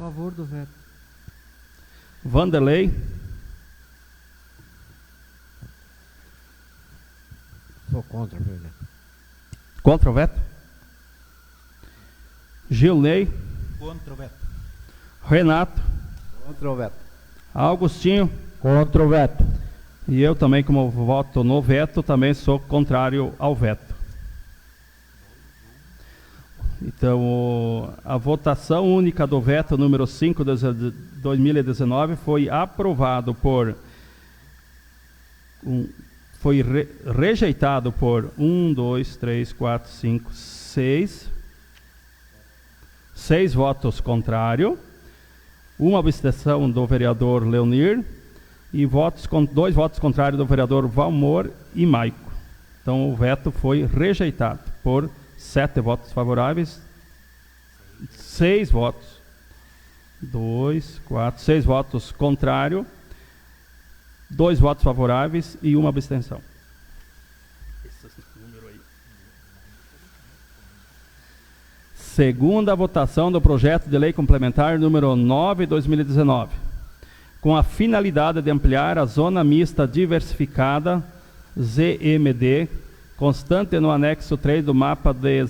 Favor do veto. Vanderlei. Sou contra, presidente. Contra o veto. Gilney. Contra o veto. Renato. Contra o veto. Augustinho. Contra o veto. E eu também, como voto no veto, também sou contrário ao veto. Então, a votação única do veto número 5 de 2019 foi aprovado por... rejeitado por 1, 2, 3, 4, 5, 6 votos contrários, uma abstenção do vereador Leonir e 2 votos contrários do vereador Valmor e Maico. Então o veto foi rejeitado por 7 votos favoráveis, 6 votos, 6 votos contrários, 2 votos favoráveis e uma abstenção. Segunda votação do projeto de lei complementar número 9 de 2019, com a finalidade de ampliar a zona mista diversificada ZMD, constante no anexo 3 do mapa de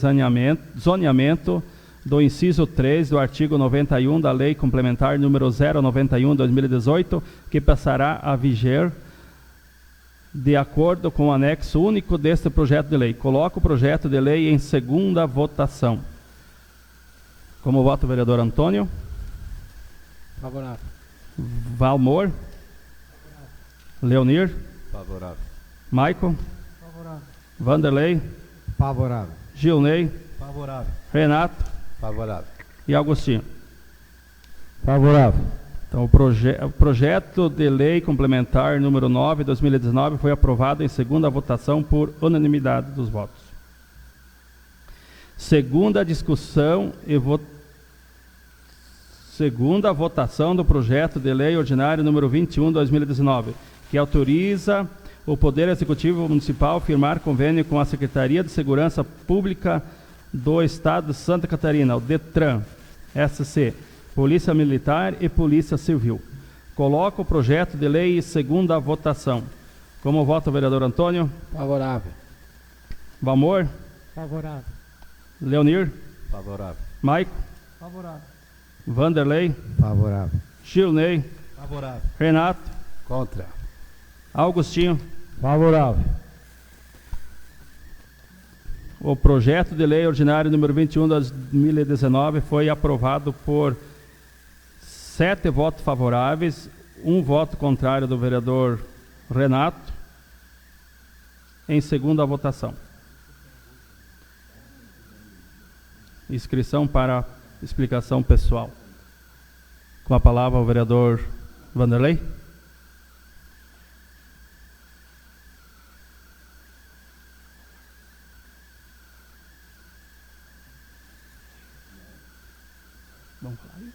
zoneamento do inciso 3 do artigo 91 da lei complementar número 091 de 2018, que passará a viger de acordo com o anexo único deste projeto de lei. Coloco o projeto de lei em segunda votação. Como voto o vereador Antônio? Favorável. Valmor? Leonir? Favorável. Maico? Favorável. Vanderlei? Favorável. Gilney? Favorável. Renato? Favorável. E Agostinho? Favorável. Então, o projeto de lei complementar número 9 de 2019 foi aprovado em segunda votação por unanimidade dos votos. Segunda discussão e segunda votação do projeto de lei ordinário número 21 de 2019, que autoriza o Poder Executivo Municipal a firmar convênio com a Secretaria de Segurança Pública do Estado de Santa Catarina, o DETRAN, SC, Polícia Militar e Polícia Civil. Coloco o projeto de lei em segunda votação. Como vota o vereador Antônio? Favorável. Valmor? Favorável. Leonir? Favorável. Maico? Favorável. Vanderlei? Favorável. Gilney? Favorável. Renato? Contra. Augustinho? Favorável. O projeto de lei ordinário número 21 de 2019 foi aprovado por 7 votos favoráveis, 1 voto contrário do vereador Renato, em segunda votação. Inscrição para explicação pessoal. Com a palavra o vereador Vanderlei. Vamos falar aí?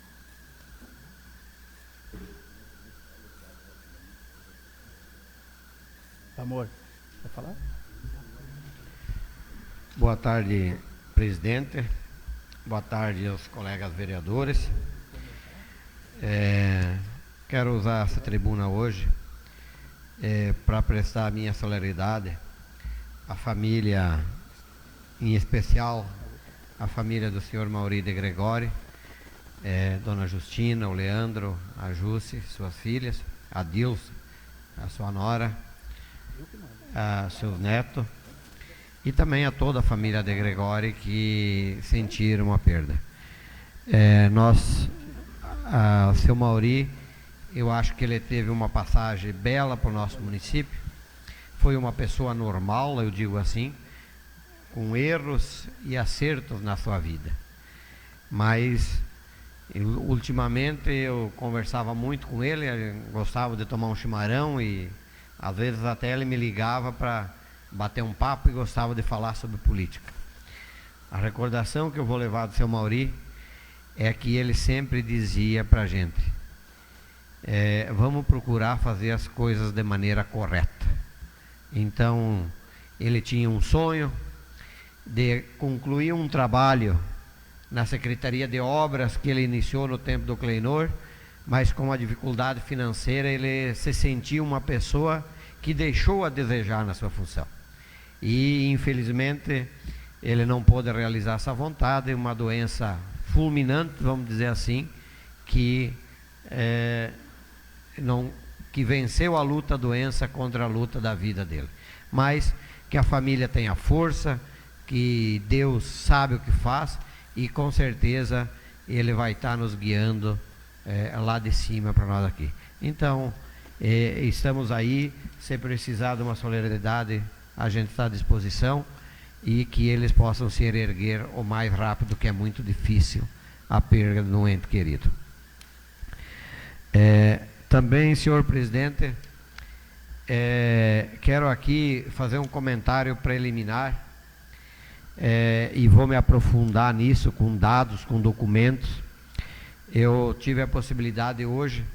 Amor, quer falar? Boa tarde, presidente. Boa tarde aos colegas vereadores. Quero usar essa tribuna hoje para prestar a minha solidariedade à família, em especial à família do senhor Mauri de Gregori, Dona Justina, o Leandro, a Jússi, suas filhas, a Dilce, a sua nora, a seus netos, e também a toda a família de Gregori que sentiram a perda. O seu Mauri, eu acho que ele teve uma passagem bela para o nosso município, foi uma pessoa normal, eu digo assim, com erros e acertos na sua vida, mas ultimamente eu conversava muito com ele, gostava de tomar um chimarrão e às vezes até ele me ligava para bater um papo e gostava de falar sobre política. A recordação que eu vou levar do seu Mauri é que ele sempre dizia para a gente, vamos procurar fazer as coisas de maneira correta. Então ele tinha um sonho de concluir um trabalho na Secretaria de Obras que ele iniciou no tempo do Kleinor, mas com a dificuldade financeira ele se sentiu uma pessoa que deixou a desejar na sua função. E infelizmente ele não pôde realizar essa vontade, uma doença fulminante, vamos dizer assim, que venceu a luta, a doença contra a luta da vida dele. Mas que a família tenha força, que Deus sabe o que faz e com certeza Ele vai estar nos guiando lá de cima para nós aqui. Então, estamos aí, se precisar de uma solidariedade, a gente está à disposição e que eles possam se erguer o mais rápido, que é muito difícil a perda de um ente querido. Também, senhor presidente, quero aqui fazer um comentário preliminar e vou me aprofundar nisso com dados, com documentos. Eu tive a possibilidade hoje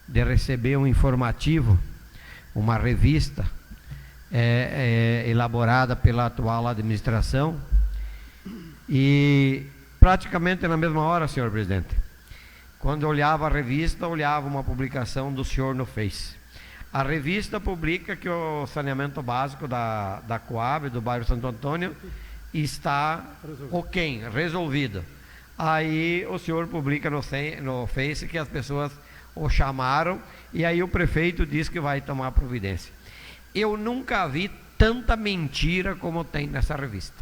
de receber um informativo, uma revista elaborada pela atual administração e praticamente na mesma hora, senhor presidente, quando eu olhava a revista, olhava uma publicação do senhor no Face. A revista publica que o saneamento básico da Coab, do bairro Santo Antônio, está resolvido. Aí o senhor publica no Face que as pessoas o chamaram e aí o prefeito diz que vai tomar providência. Eu nunca vi tanta mentira como tem nessa revista.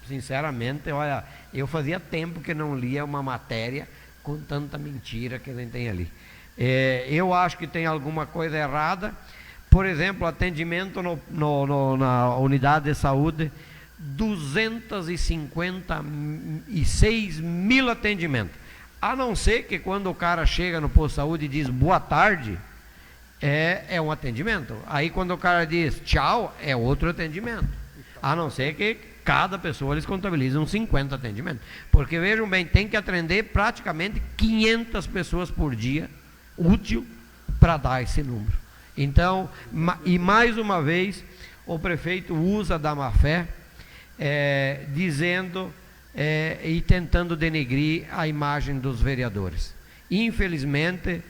Sinceramente, olha, eu fazia tempo que não lia uma matéria com tanta mentira que nem tem ali. Eu acho que tem alguma coisa errada. Por exemplo, atendimento na unidade de saúde, 256 mil atendimentos. A não ser que quando o cara chega no posto de saúde e diz boa tarde, é um atendimento. Aí quando o cara diz tchau, é outro atendimento. A não ser que cada pessoa eles contabilizam 50 atendimentos. Porque vejam bem, tem que atender praticamente 500 pessoas por dia, útil para dar esse número. Então, e mais uma vez, o prefeito usa da má fé, dizendo e tentando denegrir a imagem dos vereadores. Infelizmente,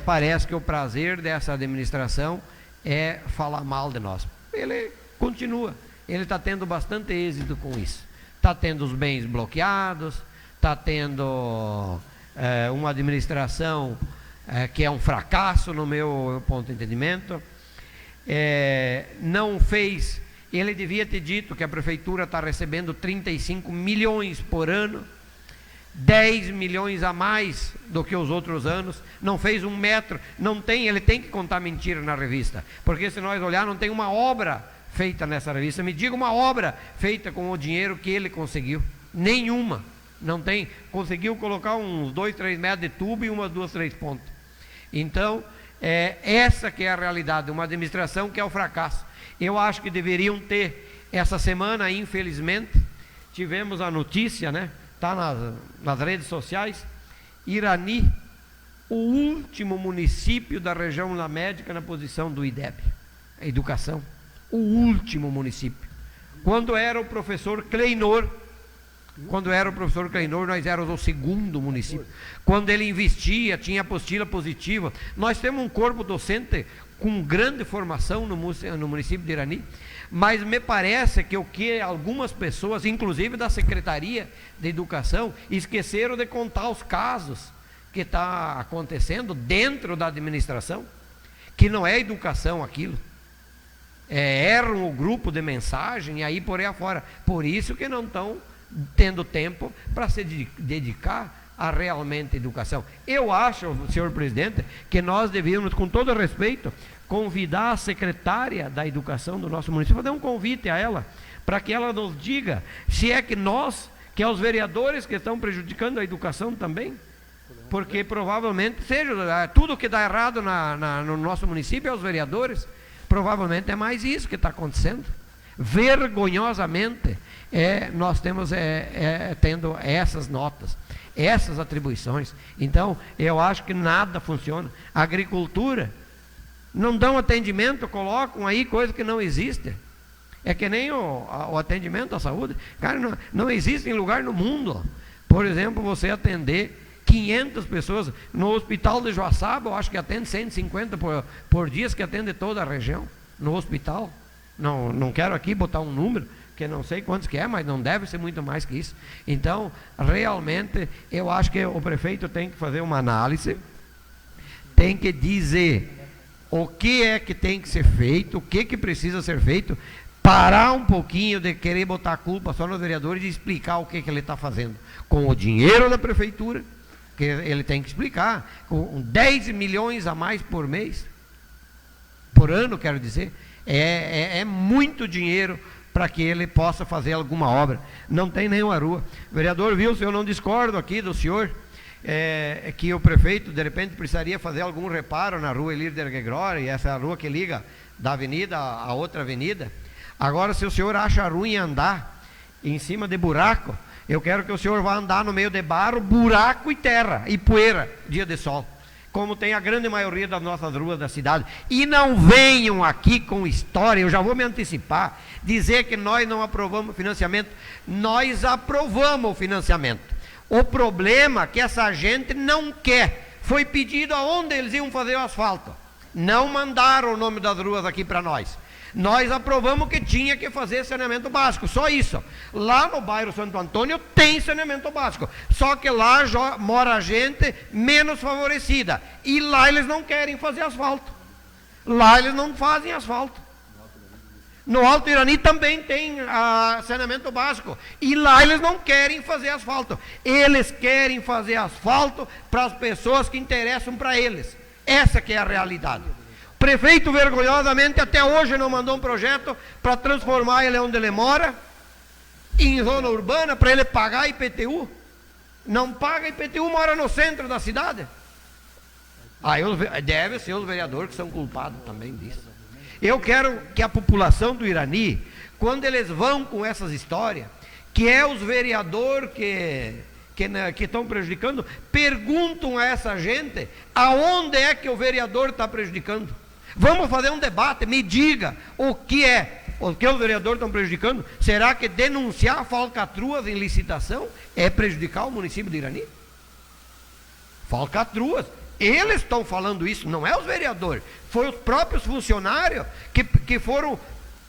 parece que o prazer dessa administração é falar mal de nós. Ele continua, ele está tendo bastante êxito com isso. Está tendo os bens bloqueados, está tendo uma administração que é um fracasso no meu ponto de entendimento. Não fez, ele devia ter dito que a prefeitura está recebendo 35 milhões por ano, 10 milhões a mais do que os outros anos, não fez um metro, não tem, ele tem que contar mentira na revista, porque se nós olhar, não tem uma obra feita nessa revista. Me diga uma obra feita com o dinheiro que ele conseguiu. Nenhuma, não tem. Conseguiu colocar uns 2, 3 metros de tubo e umas 2, 3 pontas. Então, essa que é a realidade, uma administração que é o fracasso. Eu acho que deveriam ter, essa semana, infelizmente, tivemos a notícia, né? Está nas redes sociais, Irani, o último município da região da Médica na posição do IDEB, a educação, o último município. Quando era o professor Kleinor, nós éramos o segundo município. Quando ele investia, tinha apostila positiva. Nós temos um corpo docente com grande formação no município de Irani, mas me parece que o que algumas pessoas, inclusive da Secretaria de Educação, esqueceram de contar os casos que está acontecendo dentro da administração, que não é educação aquilo. Erram o grupo de mensagem e aí por aí afora. Por isso que não estão tendo tempo para se dedicar a realmente educação. Eu acho, senhor presidente, que nós devíamos, com todo respeito, convidar a secretária da educação do nosso município, fazer um convite a ela, para que ela nos diga se é que nós, que é os vereadores que estão prejudicando a educação também, porque provavelmente seja tudo que dá errado no nosso município é os vereadores, provavelmente é mais isso que está acontecendo. Vergonhosamente, nós temos tendo essas notas, essas atribuições. Então, eu acho que nada funciona. A agricultura, não dão atendimento, colocam aí coisa que não existe. É que nem o atendimento à saúde. Cara, não existe em lugar no mundo. Por exemplo, você atender 500 pessoas. No hospital de Joaçaba, eu acho que atende 150 por dia, que atende toda a região, no hospital. Não quero aqui botar um número, que não sei quantos que é, mas não deve ser muito mais que isso. Então, realmente, eu acho que o prefeito tem que fazer uma análise, tem que dizer o que é que tem que ser feito, o que precisa ser feito, parar um pouquinho de querer botar a culpa só nos vereadores e explicar o que ele está fazendo com o dinheiro da prefeitura, que ele tem que explicar, com 10 milhões a mais por mês, por ano, quero dizer, é muito dinheiro para que ele possa fazer alguma obra. Não tem nenhuma rua. Vereador Wilson, eu não discordo aqui do senhor, que o prefeito de repente precisaria fazer algum reparo na rua Elir Dergegrori, essa rua que liga da avenida a outra avenida. Agora, se o senhor acha ruim andar em cima de buraco, eu quero que o senhor vá andar no meio de barro, buraco e terra e poeira, dia de sol, como tem a grande maioria das nossas ruas da cidade. E não venham aqui com história, eu já vou me antecipar, dizer que nós não aprovamos o financiamento. Nós aprovamos o financiamento. O problema é que essa gente não quer. Foi pedido aonde eles iam fazer o asfalto. Não mandaram o nome das ruas aqui para nós. Nós aprovamos que tinha que fazer saneamento básico, só isso. Lá no bairro Santo Antônio tem saneamento básico, só que lá mora gente menos favorecida, e lá eles não querem fazer asfalto. Lá eles não fazem asfalto. No Alto Irani também tem saneamento básico, e lá eles não querem fazer asfalto. Eles querem fazer asfalto para as pessoas que interessam para eles. Essa que é a realidade. O prefeito vergonhosamente até hoje não mandou um projeto para transformar ele onde ele mora em zona urbana, para ele pagar IPTU. Não paga IPTU, mora no centro da cidade. Aí deve ser os vereadores que são culpados também disso. Eu quero que a população do Irani, quando eles vão com essas histórias, que é os vereadores que estão prejudicando, perguntam a essa gente aonde é que o vereador está prejudicando. Vamos fazer um debate, me diga o que os vereadores estão prejudicando. Será que denunciar falcatruas em licitação é prejudicar o município de Irani? Falcatruas, eles estão falando isso, não é os vereadores, foi os próprios funcionários que foram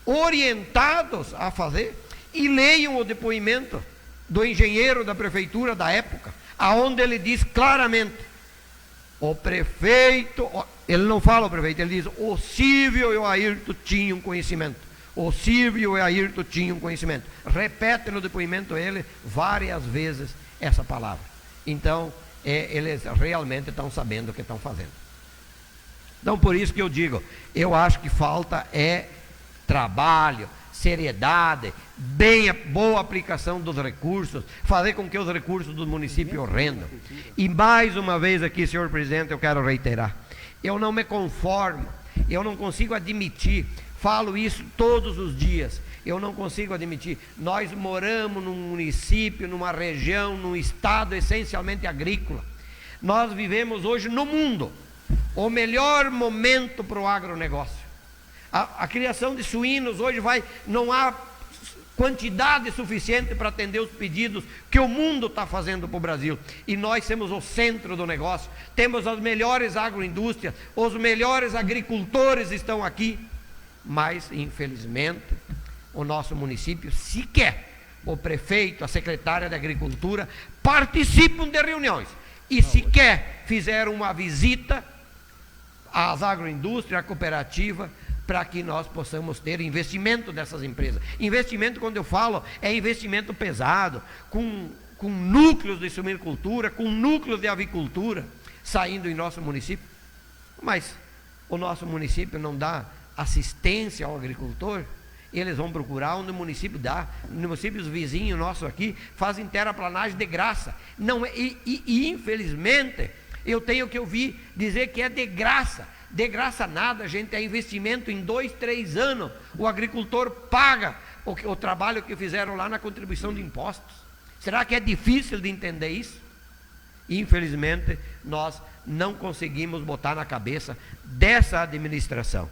orientados a fazer. E leiam o depoimento do engenheiro da prefeitura da época, aonde ele diz claramente: o prefeito, ele não fala o prefeito, ele diz: o Silvio e o Ayrton tinham conhecimento. O Silvio e o Ayrton tinham conhecimento. Repete no depoimento ele várias vezes essa palavra. Então, eles realmente estão sabendo o que estão fazendo. Então, por isso que eu digo, eu acho que falta trabalho, seriedade, boa aplicação dos recursos, fazer com que os recursos do município rendam. E mais uma vez aqui, senhor presidente, eu quero reiterar, eu não me conformo, eu não consigo admitir, falo isso todos os dias, eu não consigo admitir. Nós moramos num município, numa região, num estado essencialmente agrícola. Nós vivemos hoje no mundo o melhor momento para o agronegócio. A criação de suínos hoje não há quantidade suficiente para atender os pedidos que o mundo está fazendo para o Brasil. E nós temos o centro do negócio, temos as melhores agroindústrias, os melhores agricultores estão aqui. Mas, infelizmente, o nosso município sequer, o prefeito, a secretária de Agricultura, participam de reuniões. E sequer fizeram uma visita às agroindústrias, à cooperativa, para que nós possamos ter investimento dessas empresas. Investimento, quando eu falo, é investimento pesado, com núcleos de suinicultura, com núcleos de avicultura, saindo em nosso município. Mas o nosso município não dá assistência ao agricultor. Eles vão procurar onde o município dá. Municípios vizinhos nossos aqui fazem terraplanagem de graça. Não é, infelizmente, eu tenho que ouvir dizer que é de graça. De graça nada, gente, é investimento em 2, 3 anos. O agricultor paga o trabalho que fizeram lá na contribuição de impostos. Será que é difícil de entender isso? Infelizmente, nós não conseguimos botar na cabeça dessa administração.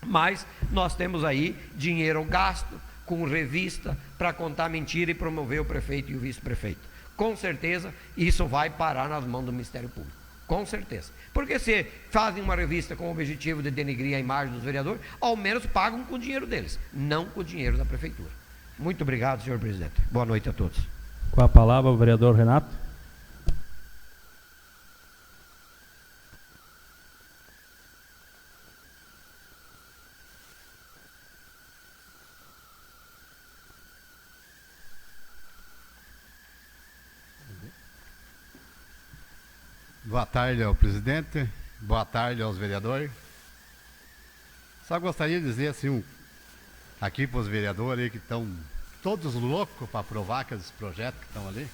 Mas nós temos aí dinheiro gasto com revista para contar mentira e promover o prefeito e o vice-prefeito. com certeza isso vai parar nas mãos do Ministério Público. Com certeza. Porque se fazem uma revista com o objetivo de denegrir a imagem dos vereadores, ao menos pagam com o dinheiro deles, não com o dinheiro da Prefeitura. Muito obrigado, senhor presidente. Boa noite a todos. Com a palavra o vereador Renato. Boa tarde ao presidente, boa tarde aos vereadores. Só gostaria de dizer assim, aqui para os vereadores que estão todos loucos para aprovar aqueles projetos que estão ali.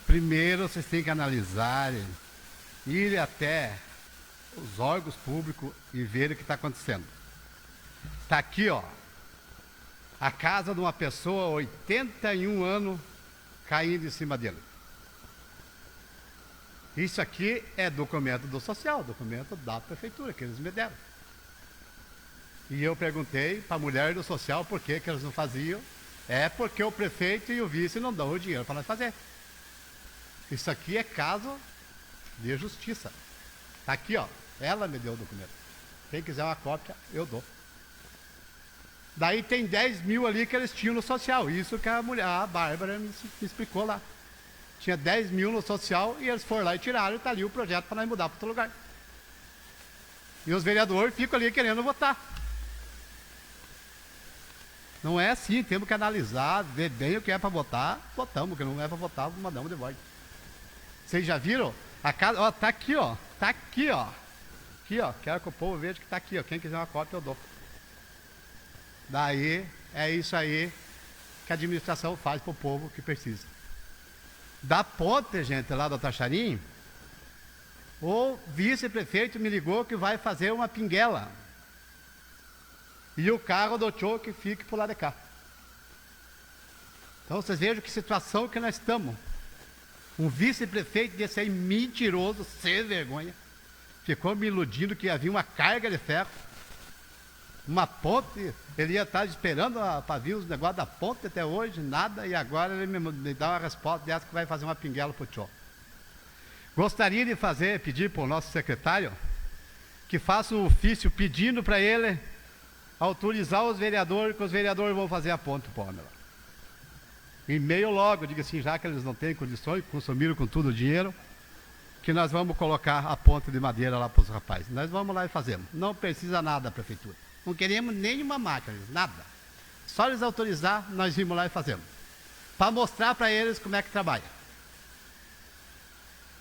Primeiro vocês têm que analisar, ir até os órgãos públicos e ver o que está acontecendo. Está aqui, ó, a casa de uma pessoa, 81 anos, caindo em cima dele. Isso aqui é documento do social, documento da prefeitura, que eles me deram. E eu perguntei para a mulher do social por que eles não faziam. É porque o prefeito e o vice não dão o dinheiro para nós fazer. Isso aqui é caso de justiça. Está aqui, ó. Ela me deu o documento. Quem quiser uma cópia, eu dou. Daí tem 10 mil ali que eles tinham no social. Isso que a mulher, a Bárbara me explicou lá. Tinha 10 mil no social e eles foram lá e tiraram, e está ali o projeto para nós mudar para outro lugar. E os vereadores ficam ali querendo votar. Não é assim, temos que analisar, ver bem o que é para votar, votamos, o que não é para votar, mandamos de volta. Vocês já viram? A casa, ó, tá aqui, ó. Tá aqui, ó. Aqui, ó. Quero que o povo veja que tá aqui, ó. Quem quiser uma cópia, eu dou. Daí, é isso aí que a administração faz para o povo que precisa. Da ponte, gente, lá do Taxarim, o vice-prefeito me ligou que vai fazer uma pinguela. E o carro do tio que fique por lá de cá. Então vocês vejam que situação que nós estamos. Um vice-prefeito desse aí mentiroso, sem vergonha, ficou me iludindo que havia uma carga de ferro, uma ponte, ele ia estar esperando para vir os negócios da ponte até hoje, nada, e agora ele me dá uma resposta dessa que vai fazer uma pinguela para o tio. Gostaria de pedir para o nosso secretário que faça um ofício pedindo para ele autorizar os vereadores, que os vereadores vão fazer a ponte para o homem lá. E-mail logo, diga assim, já que eles não têm condições, consumiram com tudo o dinheiro, que nós vamos colocar a ponte de madeira lá para os rapazes. Nós vamos lá e fazemos. Não precisa nada da prefeitura. Não queremos nenhuma máquina, nada. Só eles autorizar, nós vamos lá e fazemos. Para mostrar para eles como é que trabalha.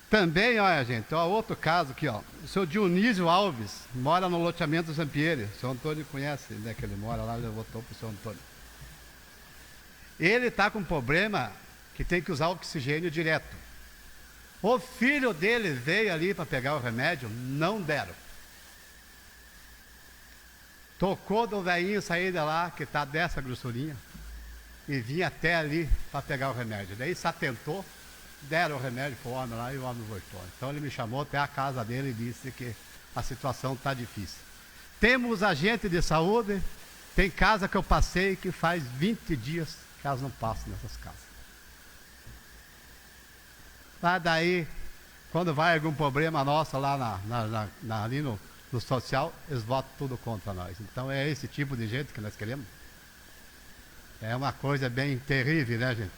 Também, olha gente, ó, outro caso aqui, ó. O senhor Dionísio Alves mora no loteamento do Zampieri. O senhor Antônio conhece, né, que ele mora lá, ele votou para o senhor Antônio. Ele está com um problema que tem que usar oxigênio direto. O filho dele veio ali para pegar o remédio, não deram. Tocou do velhinho sair de lá, que está dessa grossurinha, e vinha até ali para pegar o remédio. Daí se atentou, deram o remédio para o homem lá e o homem voltou. Então ele me chamou até a casa dele e disse que a situação está difícil. Temos agente de saúde, tem casa que eu passei que faz 20 dias que elas não passam nessas casas. Lá daí, quando vai algum problema nosso lá ali no social, eles votam tudo contra nós. Então é esse tipo de gente que nós queremos. É uma coisa bem terrível, né, gente?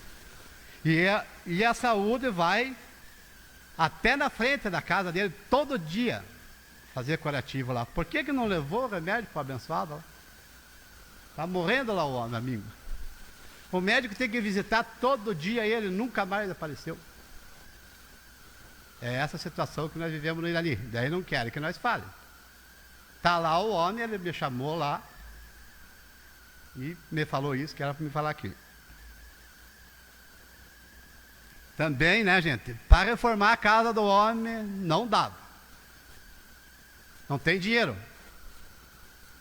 E a saúde vai até na frente da casa dele, todo dia, fazer curativo lá. Por que não levou o remédio para o abençoado lá? Está morrendo lá o homem, amigo. O médico tem que visitar todo dia ele, nunca mais apareceu. É essa situação que nós vivemos no Irani. Daí não querem que nós falem. Está lá o homem, ele me chamou lá e me falou isso, que era para me falar aqui. Também, né, gente, para reformar a casa do homem, não dava. Não tem dinheiro.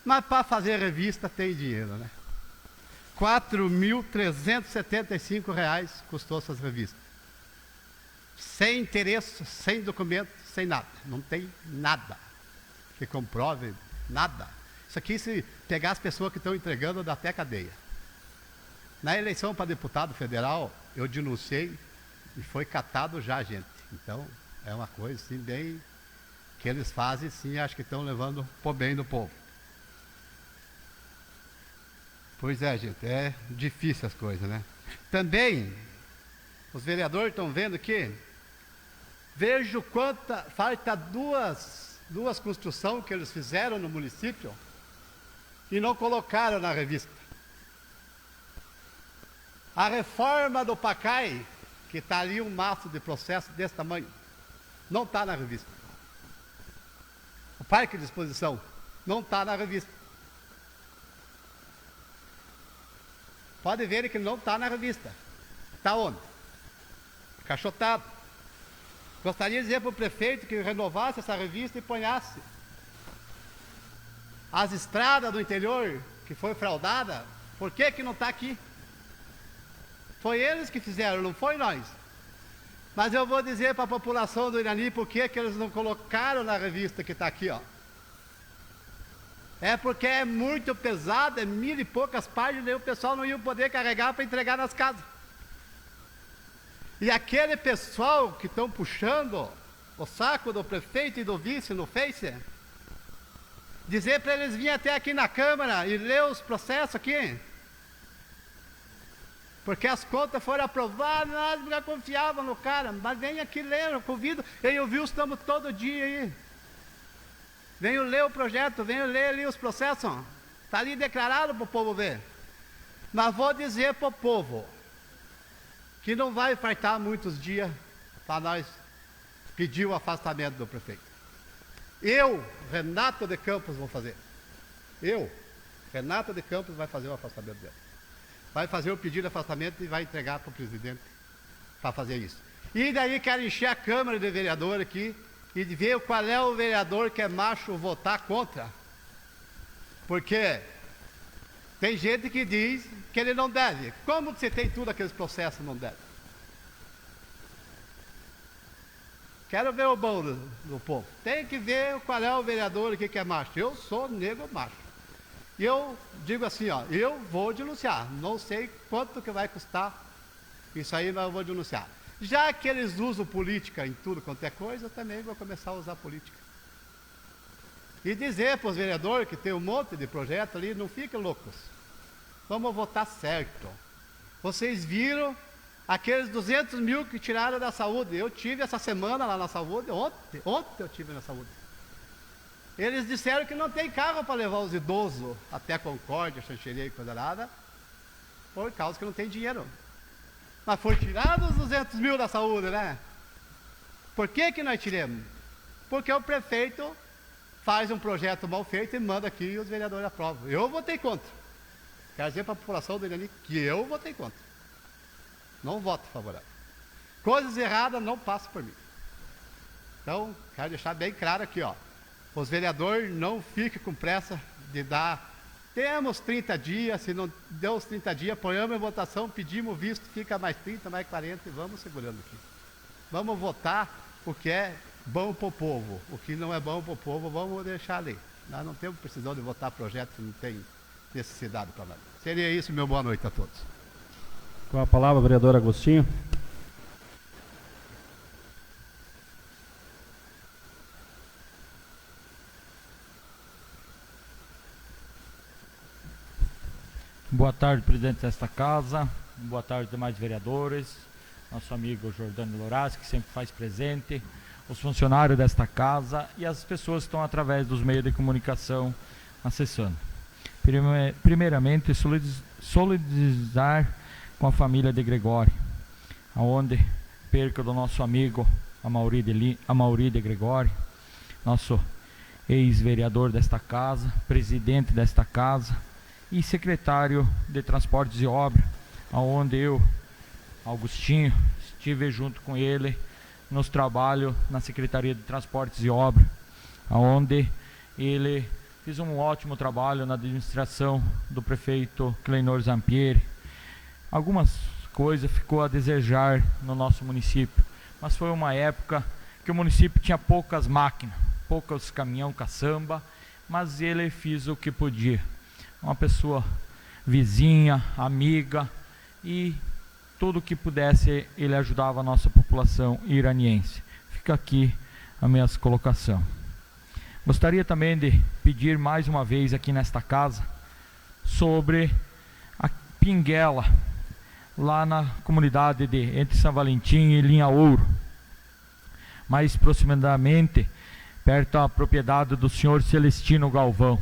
Mas para fazer revista tem dinheiro, né? R$ 4.375 custou essas revistas. Sem interesse, sem documento, sem nada. Não tem nada que comprove nada. Isso aqui, se pegar as pessoas que estão entregando, dá até cadeia. Na eleição para deputado federal, eu denunciei E foi catado já, gente. Então, é uma coisa assim bem que eles fazem, sim, acho que estão levando por bem do povo. Pois é, gente, é difícil as coisas, né? Também, os vereadores estão vendo que vejo quanta falta duas construções que eles fizeram no município e não colocaram na revista. A reforma do Pacai, que está ali um maço de processo desse tamanho, não está na revista. O parque de exposição não está na revista. Pode ver que não está na revista. Está onde? Encaixotado. Gostaria de dizer para o prefeito que renovasse essa revista e ponhasse as estradas do interior que foi fraudada. Por que não está aqui? Foi eles que fizeram, não foi nós. Mas eu vou dizer para a população do Irani por que eles não colocaram na revista que está aqui, ó. É porque é muito pesado, é 1000 e poucas páginas, e o pessoal não ia poder carregar para entregar nas casas. E aquele pessoal que estão puxando o saco do prefeito e do vice no Face, dizer para eles virem até aqui na Câmara e ler os processos aqui. Porque as contas foram aprovadas, nós já confiávamos no cara, mas vem aqui ler, eu convido, eu e o Wilson estamos todo dia aí. Venho ler o projeto, venho ler ali os processos, está ali declarado para o povo ver. Mas vou dizer para o povo que não vai faltar muitos dias para nós pedir o afastamento do prefeito. Eu, Renato de Campos, vou fazer. Renato de Campos, vai fazer o afastamento dele. Vai fazer o pedido de afastamento e vai entregar para o presidente para fazer isso. E daí quero encher a Câmara de Vereador aqui e ver qual é o vereador que é macho votar contra. Porque tem gente que diz que ele não deve. Como você tem tudo aqueles processos não deve? Quero ver o bom do povo. Tem que ver qual é o vereador aqui que é macho. Eu sou negro macho. E eu digo assim, ó, eu vou denunciar. Não sei quanto que vai custar isso aí, mas eu vou denunciar. Já que eles usam política em tudo quanto é coisa, eu também vou começar a usar política. E dizer para os vereadores que tem um monte de projeto ali, não fiquem loucos. Vamos votar certo. Vocês viram aqueles 200 mil que tiraram da saúde. Eu tive essa semana lá na saúde, ontem eu tive na saúde. Eles disseram que não tem carro para levar os idosos até Concórdia, Xanxerê e coisa nada, por causa que não tem dinheiro. Mas foi tirado os 200 mil da saúde, né? Por que nós tiramos? Porque o prefeito faz um projeto mal feito e manda aqui e os vereadores aprovam. Eu votei contra. Quero dizer para a população do Irani que eu votei contra. Não voto favorável. Coisas erradas não passam por mim. Então, quero deixar bem claro aqui, ó. Os vereadores não fiquem com pressa de dar. Temos 30 dias, se não deu os 30 dias, apoiamos a votação, pedimos visto, fica mais 30, mais 40 e vamos segurando aqui. Vamos votar o que é bom para o povo. O que não é bom para o povo, vamos deixar ali. Nós não temos precisão de votar projeto que não tem necessidade para nós. Seria isso, meu boa noite a todos. Com a palavra, vereador Agostinho. Boa tarde, presidente desta casa. Boa tarde, demais vereadores. Nosso amigo Jordano Loraz, que sempre faz presente. Os funcionários desta casa e as pessoas que estão através dos meios de comunicação acessando. Primeiramente, solidarizar com a família de Gregório, aonde perca do nosso amigo Amauri de Gregório, nosso ex-vereador desta casa, presidente desta casa, e secretário de Transportes e Obras, onde eu, Augustinho, estive junto com ele nos trabalhos na Secretaria de Transportes e Obras, onde ele fez um ótimo trabalho na administração do prefeito Clenor Zampieri. Algumas coisas ficou a desejar no nosso município, mas foi uma época que o município tinha poucas máquinas, poucos caminhão caçamba, mas ele fez o que podia. Uma pessoa vizinha, amiga, e tudo que pudesse, ele ajudava a nossa população iraniense. Fica aqui a minha colocação. Gostaria também de pedir mais uma vez aqui nesta casa sobre a Pinguela, lá na comunidade de entre São Valentim e Linha Ouro, mais aproximadamente perto da propriedade do senhor Celestino Galvão.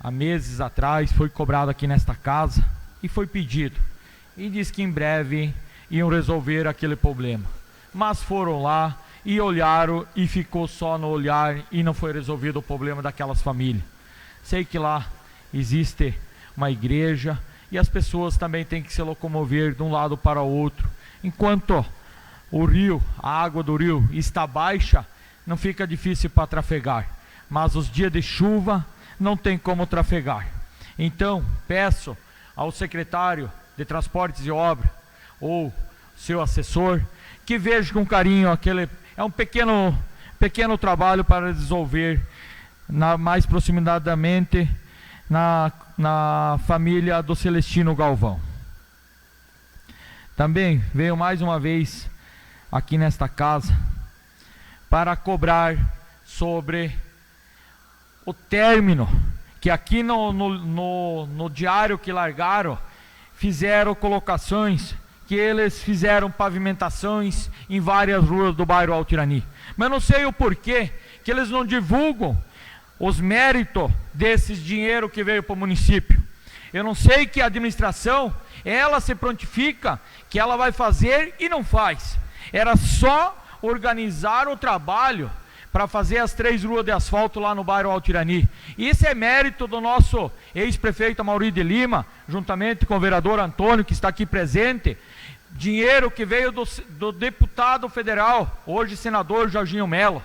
Há meses atrás foi cobrado aqui nesta casa e foi pedido, e diz que em breve iam resolver aquele problema, mas foram lá e olharam e ficou só no olhar e não foi resolvido o problema daquelas famílias. Sei que lá existe uma igreja e as pessoas também têm que se locomover de um lado para o outro. Enquanto o rio, a água do rio está baixa, não fica difícil para trafegar, mas os dias de chuva não tem como trafegar. Então peço ao secretário de Transportes e Obras ou seu assessor que veja com carinho aquele, é um pequeno trabalho para resolver mais aproximadamente na família do Celestino Galvão. Também venho mais uma vez aqui nesta casa para cobrar sobre o término, que aqui no diário que largaram, fizeram colocações, que eles fizeram pavimentações em várias ruas do bairro Altirani. Mas não sei o porquê que eles não divulgam os méritos desses dinheiro que veio para o município. Eu não sei que a administração, ela se prontifica, que ela vai fazer e não faz. Era só organizar o trabalho para fazer as 3 ruas de asfalto lá no bairro Altirani. Isso é mérito do nosso ex-prefeito Amaury de Lima, juntamente com o vereador Antônio, que está aqui presente. Dinheiro que veio do deputado federal, hoje senador Jorginho Mello.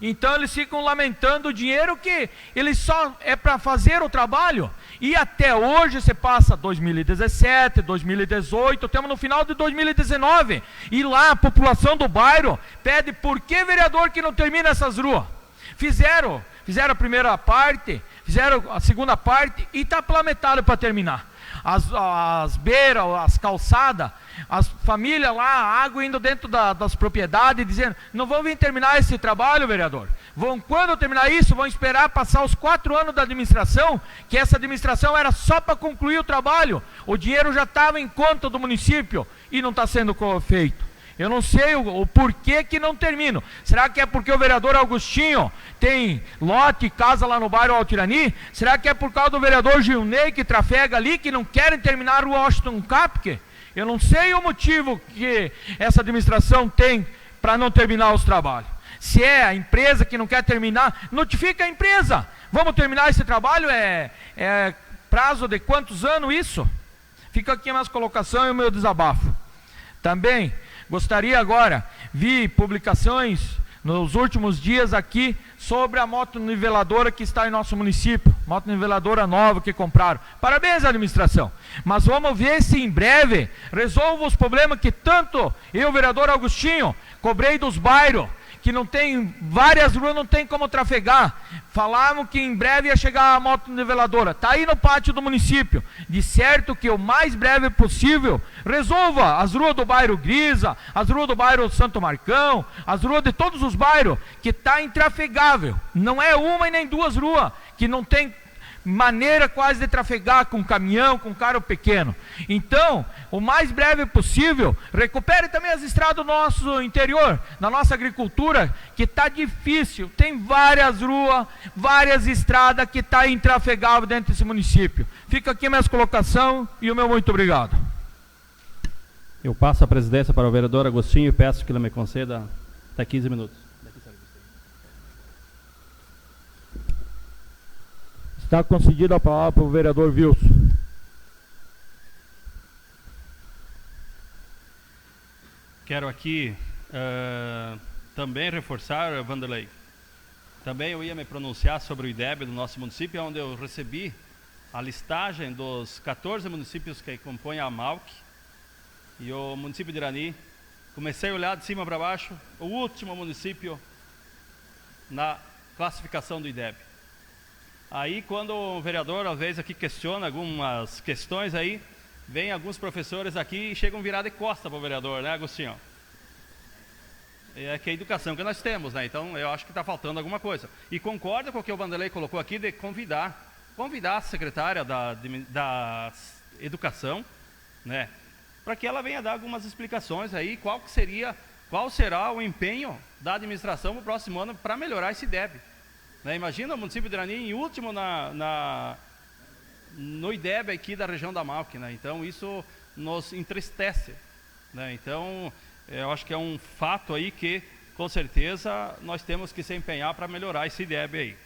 Então eles ficam lamentando o dinheiro que ele só é para fazer o trabalho. E até hoje você passa 2017, 2018, estamos no final de 2019. E lá a população do bairro pede por que vereador que não termina essas ruas. Fizeram a primeira parte, fizeram a segunda parte e está pela metade para terminar. As beiras, as calçadas, as famílias lá, a água indo dentro das propriedades, dizendo, não vão vir terminar esse trabalho, vereador. Quando terminar isso, vão esperar passar os 4 anos da administração, que essa administração era só para concluir o trabalho. O dinheiro já estava em conta do município e não está sendo feito. Eu não sei o porquê que não termino. Será que é porque o vereador Augustinho tem lote, casa lá no bairro Altirani? Será que é por causa do vereador Gilney que trafega ali, que não querem terminar o Washington Capke? Eu não sei o motivo que essa administração tem para não terminar os trabalhos. Se é a empresa que não quer terminar, notifica a empresa. Vamos terminar esse trabalho, é prazo de quantos anos isso? Fica aqui a minha colocação e o meu desabafo. Também gostaria agora, vi publicações nos últimos dias aqui sobre a moto niveladora que está em nosso município, moto niveladora nova que compraram. Parabéns à administração, mas vamos ver se em breve resolva os problemas que tanto eu, vereador Augustinho, cobrei dos bairros, que não tem, várias ruas não tem como trafegar. Falavam que em breve ia chegar a moto niveladora, está aí no pátio do município. De certo que o mais breve possível resolva as ruas do bairro Grisa, as ruas do bairro Santo Marcão, as ruas de todos os bairros, que está intrafegável. Não é uma e nem 2 ruas, que não tem maneira quase de trafegar com caminhão, com carro pequeno. Então, o mais breve possível, recupere também as estradas do nosso interior, da nossa agricultura, que está difícil. Tem várias ruas, várias estradas que está intrafegável dentro desse município. Fica aqui a minha colocação e o meu muito obrigado. Eu passo a presidência para o vereador Agostinho e peço que ele me conceda até 15 minutos. Está concedida a palavra para o vereador Wilson. Quero aqui também reforçar, Vanderlei. Também eu ia me pronunciar sobre o IDEB do nosso município, onde eu recebi a listagem dos 14 municípios que compõem a Malc e o município de Irani. Comecei a olhar de cima para baixo, o último município na classificação do IDEB. Aí quando o vereador às vezes aqui questiona algumas questões aí, vem alguns professores aqui e chegam virar de costa para o vereador, né, Agostinho? É que é a educação que nós temos, né? Então eu acho que está faltando alguma coisa. E concordo com o que o Vanderlei colocou aqui de convidar a secretária da educação, né? Para que ela venha dar algumas explicações aí, qual será o empenho da administração no próximo ano para melhorar esse IDEB. Né? Imagina o município de Irani em último no IDEB aqui da região da Malc, né? Então isso nos entristece, né? Então eu acho que é um fato aí que com certeza nós temos que se empenhar para melhorar esse IDEB aí.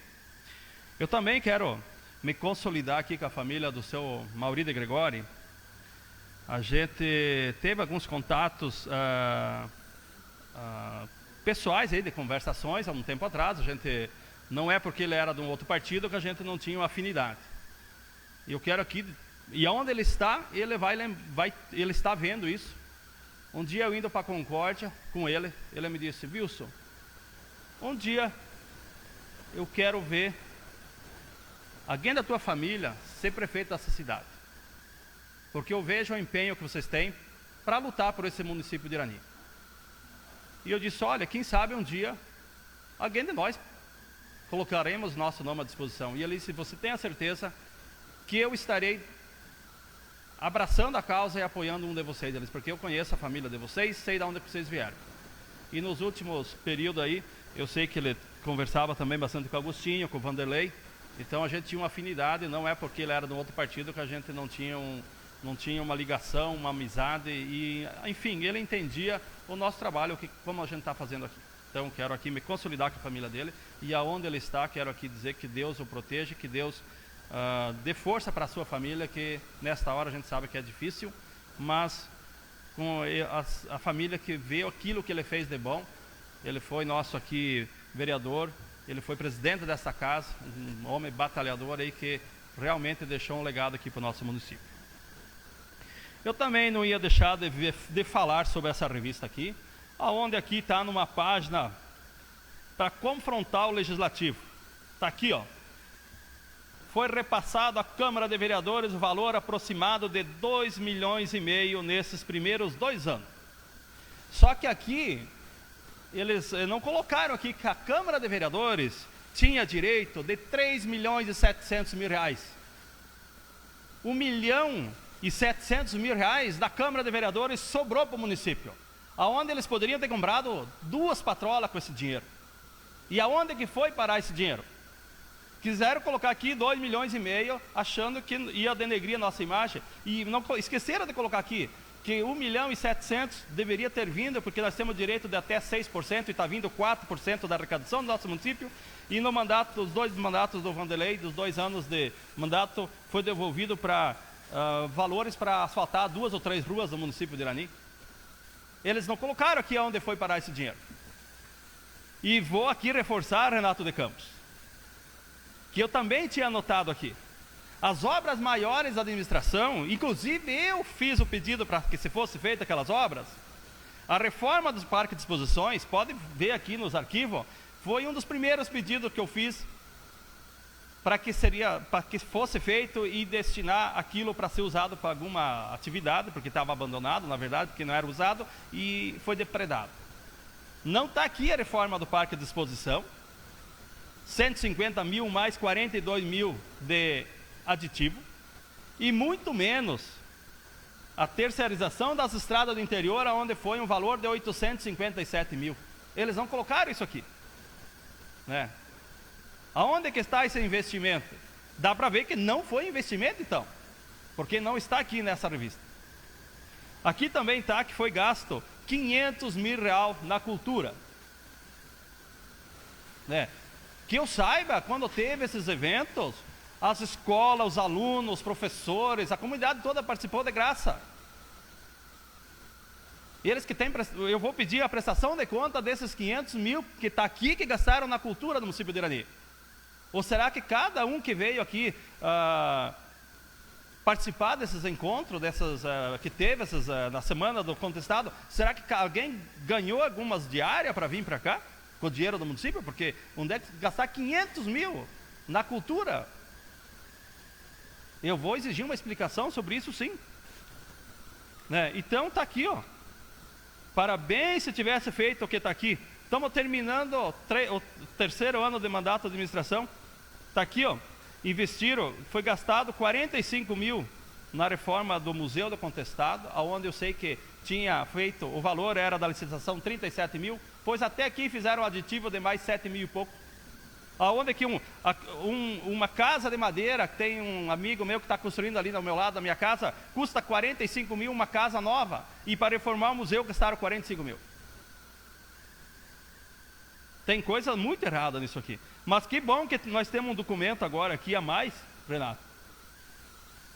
Eu também quero me consolidar aqui com a família do seu Mauri de Gregori. A gente teve alguns contatos pessoais aí de conversações há um tempo atrás. A gente não é porque ele era de um outro partido que a gente não tinha uma afinidade. Eu quero aqui, e aonde ele está, ele está vendo isso. Um dia eu indo para a Concórdia com ele me disse: Wilson, um dia eu quero ver alguém da tua família ser prefeito dessa cidade, porque eu vejo o empenho que vocês têm para lutar por esse município de Irani. E eu disse: olha, quem sabe um dia alguém de nós colocaremos nosso nome à disposição. E ele disse: você tem a certeza que eu estarei abraçando a causa e apoiando um de vocês, porque eu conheço a família de vocês, sei de onde vocês vieram. E nos últimos períodos aí, eu sei que ele conversava também bastante com o Agostinho, com o Vanderlei, então a gente tinha uma afinidade, não é porque ele era de um outro partido que a gente não tinha uma ligação, uma amizade, e enfim, ele entendia o nosso trabalho, como a gente está fazendo aqui. Então quero aqui me consolidar com a família dele, e aonde ele está, quero aqui dizer que Deus o proteja, que Deus dê força para a sua família, que nesta hora a gente sabe que é difícil, mas com a família que vê aquilo que ele fez de bom. Ele foi nosso aqui vereador, ele foi presidente dessa casa, um homem batalhador aí que realmente deixou um legado aqui para o nosso município. Eu também não ia deixar de falar sobre essa revista aqui, aonde aqui está numa página para confrontar o legislativo. Está aqui, ó. Foi repassado à Câmara de Vereadores o valor aproximado de 2,5 milhões nesses primeiros 2 anos. Só que aqui, eles não colocaram aqui que a Câmara de Vereadores tinha direito de 3.700.000 reais. 1.700.000 reais da Câmara de Vereadores sobrou para o município, aonde eles poderiam ter comprado 2 patrolas com esse dinheiro. E aonde que foi parar esse dinheiro? Quiseram colocar aqui 2,5 milhões, achando que ia denegrir a nossa imagem, e não esqueceram de colocar aqui que 1.700.000 deveria ter vindo, porque nós temos direito de até 6%, e está vindo 4% da arrecadação do nosso município, e no mandato, os 2 mandatos do Vanderlei, dos 2 anos de mandato, foi devolvido para valores para asfaltar 2 ou 3 ruas do município de Irani. Eles não colocaram aqui onde foi parar esse dinheiro. E vou aqui reforçar, Renato de Campos, que eu também tinha anotado aqui. As obras maiores da administração, inclusive eu fiz o pedido para que se fosse feita aquelas obras. A reforma dos parques de exposições, pode ver aqui nos arquivos, foi um dos primeiros pedidos que eu fiz para que fosse feito e destinar aquilo para ser usado para alguma atividade, porque estava abandonado, na verdade, porque não era usado e foi depredado. Não está aqui a reforma do parque de exposição. 150 mil mais 42 mil de aditivo, e muito menos a terceirização das estradas do interior, onde foi um valor de 857 mil. Eles não colocaram isso aqui, né? Aonde que está esse investimento? Dá para ver que não foi investimento, então, porque não está aqui nessa revista. Aqui também está que foi gasto 500 mil reais na cultura, né? Que eu saiba, quando teve esses eventos, as escolas, os alunos, os professores, a comunidade toda participou de graça. Eles que têm, eu vou pedir a prestação de conta desses 500 mil que está aqui, que gastaram na cultura do município de Irani. Ou será que cada um que veio aqui participar desses encontros, que teve na semana do contestado, será que alguém ganhou algumas diárias para vir para cá? Com o dinheiro do município, porque onde é que gastar 500 mil na cultura? Eu vou exigir uma explicação sobre isso, sim. Né? Então está aqui, ó. Parabéns se tivesse feito o que está aqui. Estamos terminando o terceiro ano de mandato de administração. Está aqui, ó. Investiram, foi gastado 45 mil na reforma do Museu do Contestado, onde eu sei que tinha feito, o valor era da licitação 37 mil, pois até aqui fizeram um aditivo de mais 7 mil e pouco. Aonde que uma casa de madeira, que tem um amigo meu que está construindo ali ao meu lado da minha casa, custa 45 mil uma casa nova, e para reformar o museu gastaram 45 mil. Tem coisa muito errada nisso aqui. Mas que bom que nós temos um documento agora aqui a mais, Renato,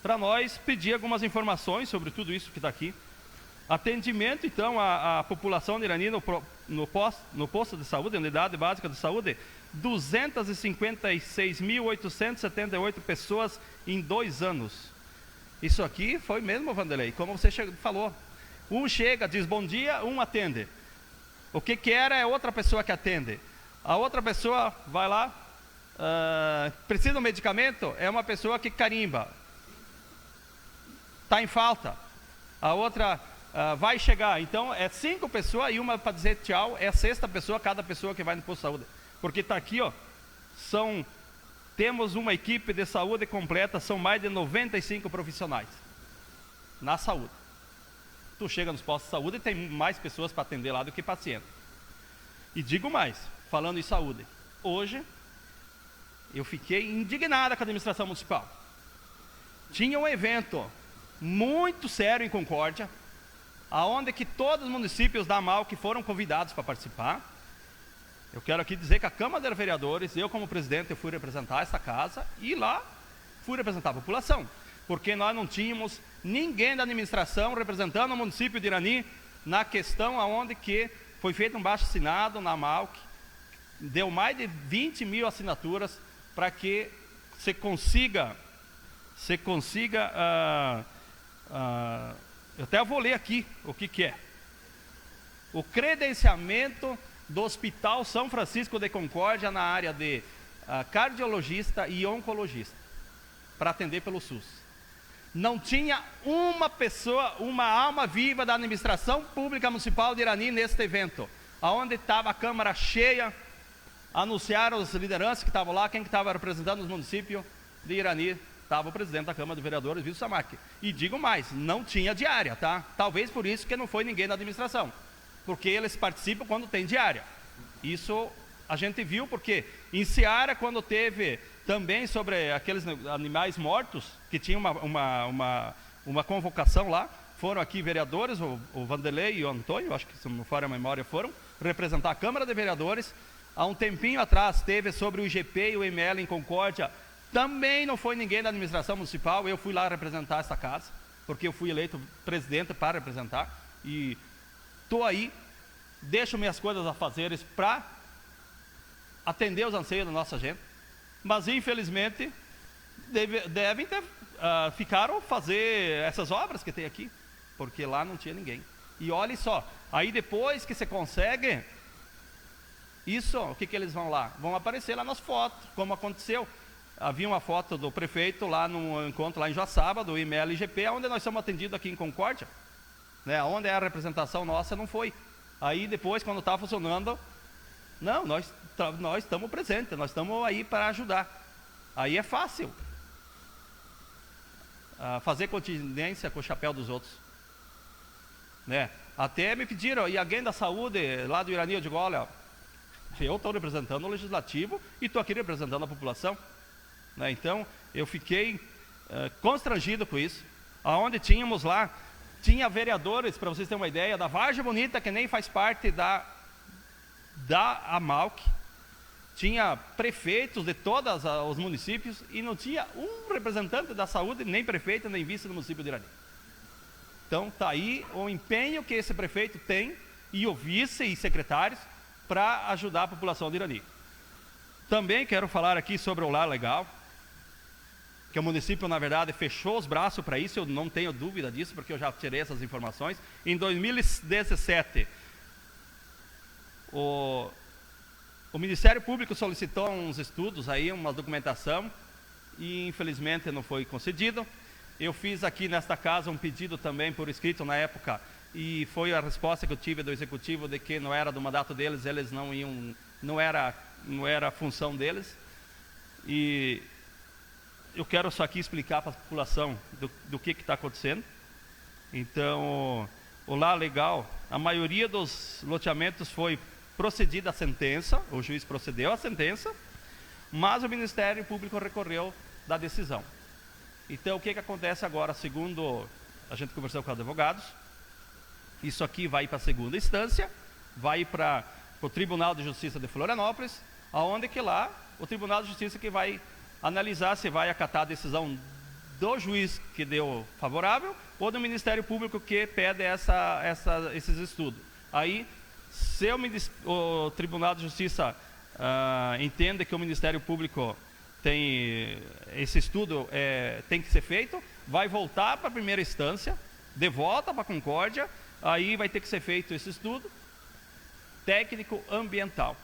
para nós pedir algumas informações sobre tudo isso que está aqui. Atendimento, então, à população de Irani no posto de saúde, unidade básica de saúde, 256.878 pessoas em 2 anos. Isso aqui foi mesmo, Vanderlei, como você falou. Um chega, diz bom dia, um atende. O que era é outra pessoa que atende. A outra pessoa vai lá, precisa de um medicamento, é uma pessoa que carimba. Está em falta. A outra vai chegar. Então é 5 pessoas e uma para dizer tchau, é a 6ª pessoa, cada pessoa que vai no posto de saúde. Porque está aqui, ó, temos uma equipe de saúde completa, são mais de 95 profissionais na saúde. Tu chega nos postos de saúde e tem mais pessoas para atender lá do que paciente. E digo mais, falando em saúde, hoje eu fiquei indignada com a administração municipal. Tinha um evento muito sério em Concórdia, aonde que todos os municípios da AMAL que foram convidados para participar. Eu quero aqui dizer que a Câmara de Vereadores, eu como presidente, eu fui representar essa casa e lá fui representar a população, porque nós não tínhamos ninguém da administração representando o município de Irani na questão aonde que foi feito um baixo-assinado na AMAL, que deu mais de 20 mil assinaturas para que se consiga, eu até vou ler aqui o que é. O credenciamento do Hospital São Francisco de Concórdia na área de cardiologista e oncologista, para atender pelo SUS. Não tinha uma pessoa, uma alma viva da administração pública municipal de Irani neste evento, aonde estava a Câmara cheia, anunciaram as lideranças que estavam lá, quem que estava representando os municípios de Irani, estava o presidente da Câmara de Vereadores, Vitor Samac. E digo mais, não tinha diária, tá? Talvez por isso que não foi ninguém da administração, porque eles participam quando tem diária. Isso a gente viu, porque em Seara, quando teve também sobre aqueles animais mortos, que tinha uma convocação lá, foram aqui vereadores, o Vanderlei e o Antônio, acho que se não for a memória, foram representar a Câmara de Vereadores. Há um tempinho atrás teve sobre o IGP e o ML em Concórdia, também não foi ninguém da administração municipal, eu fui lá representar essa casa, porque eu fui eleito presidente para representar, e estou aí, deixo minhas coisas a fazeres para atender os anseios da nossa gente, mas infelizmente devem ter, ficaram fazer essas obras que tem aqui, porque lá não tinha ninguém. E olhe só, aí depois que você consegue isso, o que eles vão lá? Vão aparecer lá nas fotos, como aconteceu. Havia uma foto do prefeito lá no encontro lá em Joaçaba, do IML e IGP, onde nós somos atendidos aqui em Concórdia, né? Onde a representação nossa não foi. Aí depois, quando está funcionando, não, nós estamos presentes, nós estamos aí para ajudar. Aí é fácil fazer continência com o chapéu dos outros, né? Até me pediram, e alguém da saúde lá do Irani, eu digo, olha, eu estou representando o legislativo e estou aqui representando a população, né? Então eu fiquei constrangido com isso. Aonde tínhamos lá, tinha vereadores, para vocês terem uma ideia, da Vargem Bonita, que nem faz parte da AMALC, tinha prefeitos de todos os municípios e não tinha um representante da saúde, nem prefeito, nem vice do município de Irani. Então está aí o empenho que esse prefeito tem, e o vice e secretários, para ajudar a população de Irani. Também quero falar aqui sobre o Lar Legal, que o município, na verdade, fechou os braços para isso, eu não tenho dúvida disso, porque eu já tirei essas informações. Em 2017, o Ministério Público solicitou uns estudos aí, uma documentação, e infelizmente não foi concedido. Eu fiz aqui nesta casa um pedido também por escrito na época, e foi a resposta que eu tive do executivo de que não era do mandato deles, eles não iam, não era a função deles. E eu quero só aqui explicar para a população do que está acontecendo. Então, o Lar Legal, a maioria dos loteamentos foi procedida a sentença, o juiz procedeu à sentença, mas o Ministério Público recorreu da decisão. Então, o que acontece agora, segundo a gente conversou com os advogados, isso aqui vai para a segunda instância, vai para o Tribunal de Justiça de Florianópolis, aonde que lá o Tribunal de Justiça que vai analisar se vai acatar a decisão do juiz que deu favorável ou do Ministério Público que pede esses estudos. Aí, se o Tribunal de Justiça entende que o Ministério Público tem esse estudo tem que ser feito, vai voltar para a primeira instância, de volta para a Concórdia, aí vai ter que ser feito esse estudo técnico ambiental,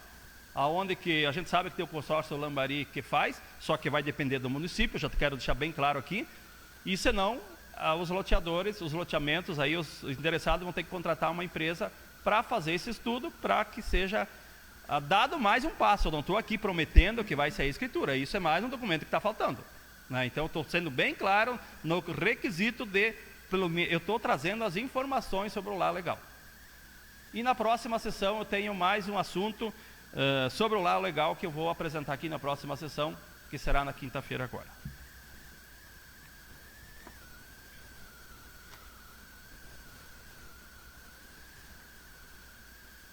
aonde que a gente sabe que tem o consórcio Lambari que faz, só que vai depender do município, já quero deixar bem claro aqui, e senão os loteadores, os loteamentos, aí os interessados vão ter que contratar uma empresa para fazer esse estudo, para que seja dado mais um passo. Eu não estou aqui prometendo que vai sair a escritura, isso é mais um documento que está faltando, né? Então, estou sendo bem claro no requisito eu estou trazendo as informações sobre o Lar Legal. E na próxima sessão eu tenho mais um assunto sobre o Lar Legal que eu vou apresentar aqui na próxima sessão, que será na quinta-feira agora.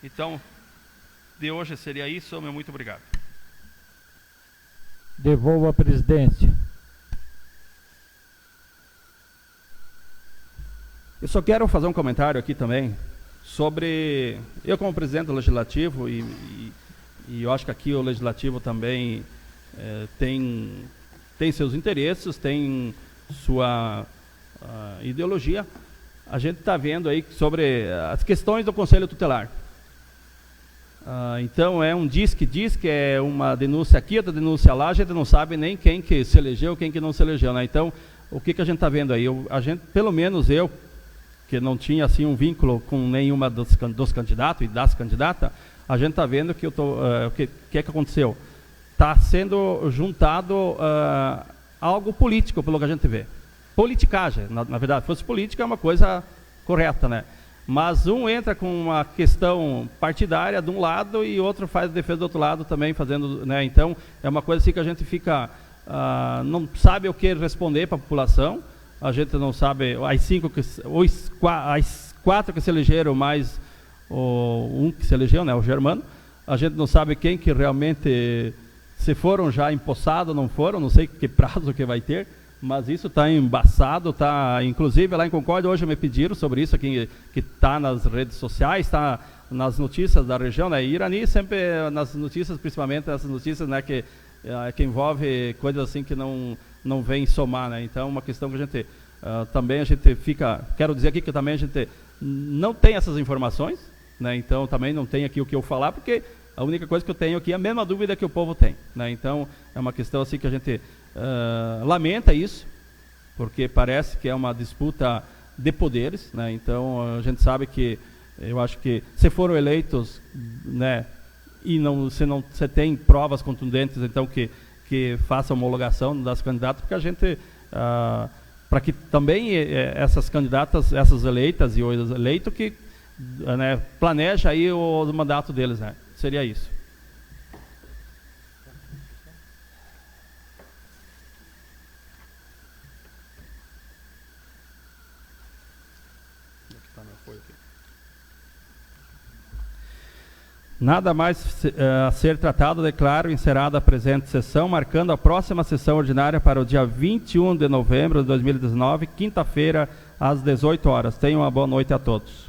Então, de hoje seria isso, meu muito obrigado. Devolvo a presidência. Eu só quero fazer um comentário aqui também sobre, eu como presidente do Legislativo, e eu acho que aqui o Legislativo também tem seus interesses, tem sua ideologia. A gente está vendo aí sobre as questões do Conselho Tutelar. Então é um diz que é uma denúncia aqui, outra denúncia lá, a gente não sabe nem quem que se elegeu, quem que não se elegeu, né? Então, o que a gente está vendo aí? A gente, pelo menos eu, que não tinha assim um vínculo com nenhuma dos candidatos e das candidatas, a gente está vendo que o que aconteceu? Está sendo juntado algo político, pelo que a gente vê. Politicagem, na verdade, se fosse política é uma coisa correta, né? Mas um entra com uma questão partidária de um lado e outro faz a defesa do outro lado também, fazendo, né? Então, é uma coisa assim que a gente fica, não sabe o que responder para a população, a gente não sabe, as quatro que se elegeram, mais um que se elegeu, né, o Germano, a gente não sabe quem que realmente, se foram já empossados, não foram, não sei que prazo que vai ter, mas isso está embaçado, tá, inclusive lá em Concórdia hoje me pediram sobre isso, que está nas redes sociais, está nas notícias da região, né, Irani sempre nas notícias, principalmente essas notícias, né, que envolve coisas assim que não vem somar, né, então uma questão que a gente, também a gente fica, quero dizer aqui que também a gente não tem essas informações, né, então também não tem aqui o que eu falar, porque a única coisa que eu tenho aqui é a mesma dúvida que o povo tem, né, então é uma questão assim que a gente lamenta isso, porque parece que é uma disputa de poderes, né? Então a gente sabe que, eu acho que se foram eleitos, né, e você tem provas contundentes, então que faça homologação das candidatas, porque a gente, para que também essas candidatas, essas eleitas e os eleitos que, né, planeja aí o mandato deles, né? Seria isso. Nada mais a ser tratado, declaro encerrada a presente sessão, marcando a próxima sessão ordinária para o dia 21 de novembro de 2019, quinta-feira, às 18 horas. Tenham uma boa noite a todos.